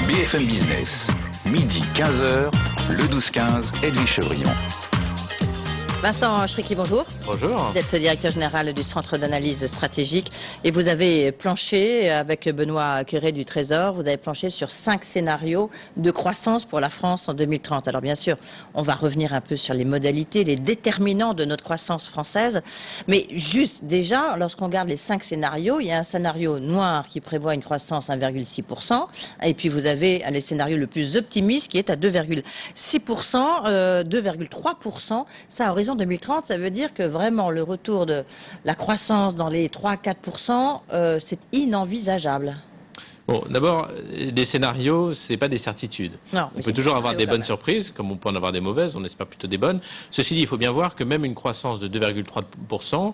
BFM Business, midi 15h, le 12-15, Edwige Chevrillon. Vincent Schricky, bonjour. Bonjour. Vous êtes directeur général du Centre d'analyse stratégique et vous avez planché avec Benoît Cœuré du Trésor, vous avez planché sur 5 scénarios de croissance pour la France en 2030. Alors bien sûr, on va revenir un peu sur les modalités, les déterminants de notre croissance française. Mais juste déjà, lorsqu'on regarde les 5 scénarios, il y a un scénario noir qui prévoit une croissance 1,6%. Et puis vous avez les scénarios le plus optimiste qui est à 2,6%, 2,3%. Ça, à horizon 2030, ça veut dire que vraiment le retour de la croissance dans les 3-4%, c'est inenvisageable. Bon, d'abord, des scénarios, c'est pas des certitudes. Non, on peut toujours avoir des bonnes surprises, comme on peut en avoir des mauvaises, on espère plutôt des bonnes. Ceci dit, il faut bien voir que même une croissance de 2,3%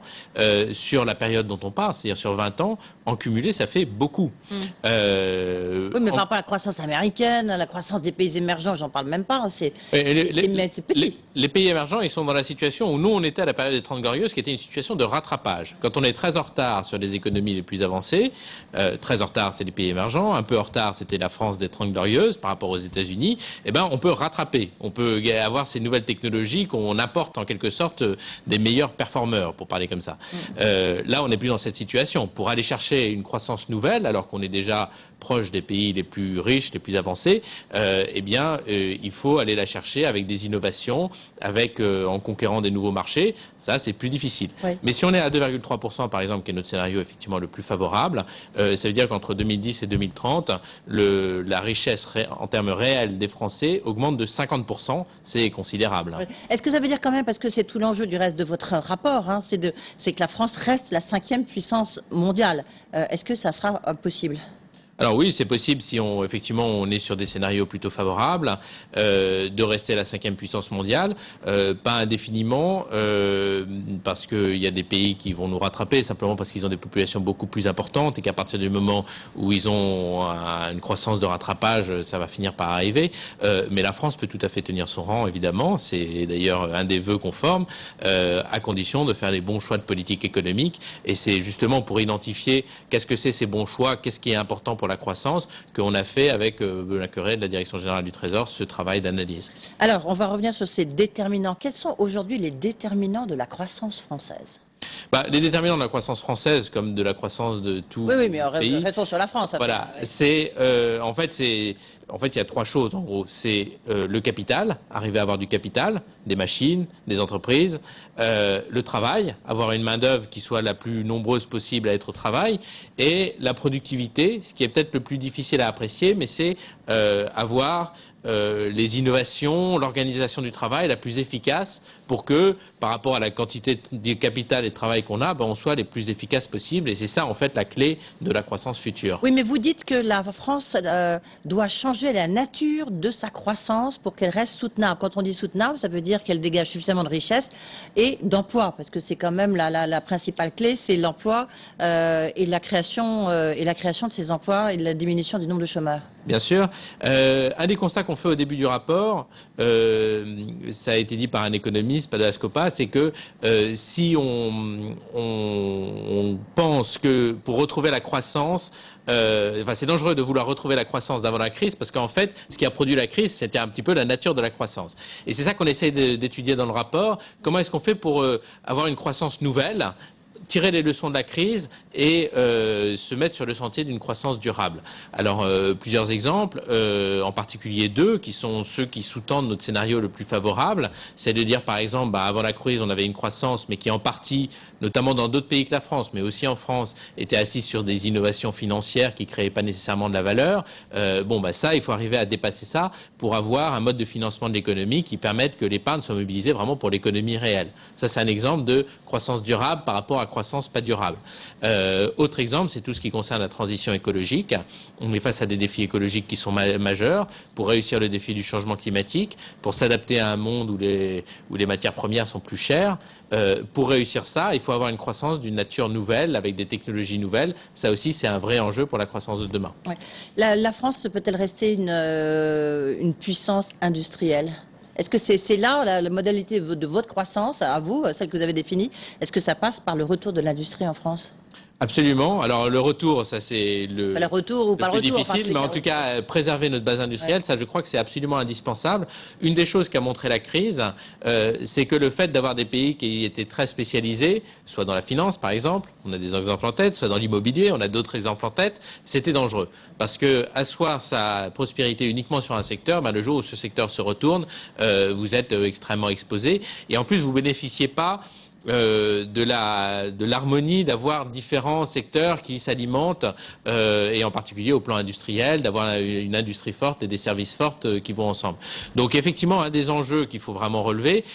sur la période dont on parle, c'est-à-dire sur 20 ans, en cumulé, ça fait beaucoup. Oui, mais par rapport à la croissance américaine, à la croissance des pays émergents, j'en parle même pas, c'est petit. Les pays émergents, ils sont dans la situation où nous, on était à la période des 30 Glorieuses, qui était une situation de rattrapage. Quand on est très en retard sur les économies les plus avancées, très en retard, c'est les pays émergents, un peu en retard, c'était la France des 30 Glorieuses par rapport aux États-Unis, eh ben, on peut rattraper. On peut avoir ces nouvelles technologies qu'on apporte en quelque sorte des meilleurs performeurs, pour parler comme ça. Là, on n'est plus dans cette situation. Pour aller chercher une croissance nouvelle, alors qu'on est déjà proche des pays les plus riches, les plus avancés, eh bien, il faut aller la chercher avec des innovations, avec en conquérant des nouveaux marchés. Ça, c'est plus difficile. Oui. Mais si on est à 2,3%, par exemple, qui est notre scénario effectivement le plus favorable, ça veut dire qu'entre 2010 et 2030, la richesse en termes réels des Français augmente de 50%. C'est considérable. Oui. Est-ce que ça veut dire quand même, parce que c'est tout l'enjeu du reste de votre rapport, hein, c'est que la France reste la 5e puissance mondiale. Est-ce que ça sera possible ? Alors oui, c'est possible si effectivement on est sur des scénarios plutôt favorables, de rester à la 5e puissance mondiale, pas indéfiniment, parce qu'il y a des pays qui vont nous rattraper, simplement parce qu'ils ont des populations beaucoup plus importantes et qu'à partir du moment où ils ont une croissance de rattrapage, ça va finir par arriver. Mais la France peut tout à fait tenir son rang, évidemment. C'est d'ailleurs un des vœux qu'on forme, à condition de faire les bons choix de politique économique. Et c'est justement pour identifier qu'est-ce que c'est ces bons choix, qu'est-ce qui est important pour la croissance, qu'on a fait avec Benoît Cœuré de la Direction Générale du Trésor ce travail d'analyse. Alors, on va revenir sur ces déterminants. Quels sont aujourd'hui les déterminants de la croissance française ? Les déterminants de la croissance française, comme de la croissance de tout oui, mais pays. Restons sur la France. Voilà, en fait, il y a 3 choses en gros. C'est le capital, arriver à avoir du capital, des machines, des entreprises, le travail, avoir une main d'œuvre qui soit la plus nombreuse possible à être au travail, et la productivité, ce qui est peut-être le plus difficile à apprécier, mais c'est avoir les innovations, l'organisation du travail la plus efficace pour que, par rapport à la quantité de capital et de travail qu'on a, on soit les plus efficaces possibles. Et c'est ça, en fait, la clé de la croissance future. Oui, mais vous dites que la France doit changer la nature de sa croissance pour qu'elle reste soutenable. Quand on dit soutenable, ça veut dire qu'elle dégage suffisamment de richesse et d'emploi, parce que c'est quand même la principale clé, c'est l'emploi et la création de ces emplois et de la diminution du nombre de chômeurs. Bien sûr. Un des constats qu'on fait au début du rapport, ça a été dit par un économiste, Padascopa, c'est que si on pense que pour retrouver la croissance, c'est dangereux de vouloir retrouver la croissance d'avant la crise, parce qu'en fait, ce qui a produit la crise, c'était un petit peu la nature de la croissance. Et c'est ça qu'on essaie d'étudier dans le rapport. Comment est-ce qu'on fait pour avoir une croissance nouvelle, tirer les leçons de la crise et se mettre sur le sentier d'une croissance durable. Alors, plusieurs exemples, en particulier 2, qui sont ceux qui sous-tendent notre scénario le plus favorable. C'est de dire, par exemple, avant la crise, on avait une croissance, mais qui en partie, notamment dans d'autres pays que la France, mais aussi en France, était assise sur des innovations financières qui créaient pas nécessairement de la valeur. Ça, il faut arriver à dépasser ça pour avoir un mode de financement de l'économie qui permette que l'épargne soit mobilisée vraiment pour l'économie réelle. Ça, c'est un exemple de croissance durable par rapport à croissance pas durable. Autre exemple, c'est tout ce qui concerne la transition écologique. On est face à des défis écologiques qui sont majeurs. Pour réussir le défi du changement climatique, pour s'adapter à un monde où les matières premières sont plus chères, pour réussir ça, il faut avoir une croissance d'une nature nouvelle, avec des technologies nouvelles. Ça aussi, c'est un vrai enjeu pour la croissance de demain. Ouais. La France peut-elle rester une puissance industrielle ? Est-ce que c'est là la modalité de votre croissance, à vous, celle que vous avez définie? Est-ce que ça passe par le retour de l'industrie en France? Absolument. Alors le retour, ça c'est le retour ou pas le plus retour, difficile, mais en tout cas préserver notre base industrielle, ça je crois que c'est absolument indispensable. Une des choses qu'a montré la crise, c'est que le fait d'avoir des pays qui étaient très spécialisés, soit dans la finance par exemple, on a des exemples en tête, soit dans l'immobilier, on a d'autres exemples en tête, c'était dangereux. Parce que asseoir sa prospérité uniquement sur un secteur, le jour où ce secteur se retourne, vous êtes extrêmement exposé. Et en plus, vous bénéficiez pas de l'harmonie d'avoir différents secteurs qui s'alimentent et en particulier au plan industriel, d'avoir une industrie forte et des services fortes qui vont ensemble. Donc effectivement, un des enjeux qu'il faut vraiment relever,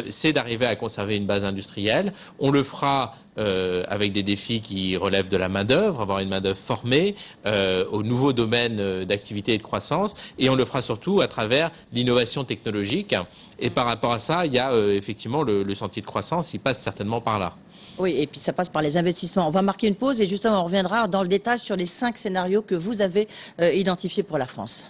c'est d'arriver à conserver une base industrielle. On le fera avec des défis qui relèvent de la main-d'œuvre, avoir une main-d'œuvre formée aux nouveaux domaines d'activité et de croissance, et on le fera surtout à travers l'innovation technologique. Et par rapport à ça, il y a effectivement le sentier de croissance, il passe certainement par là. Oui, et puis ça passe par les investissements. On va marquer une pause et justement on reviendra dans le détail sur les 5 scénarios que vous avez identifiés pour la France.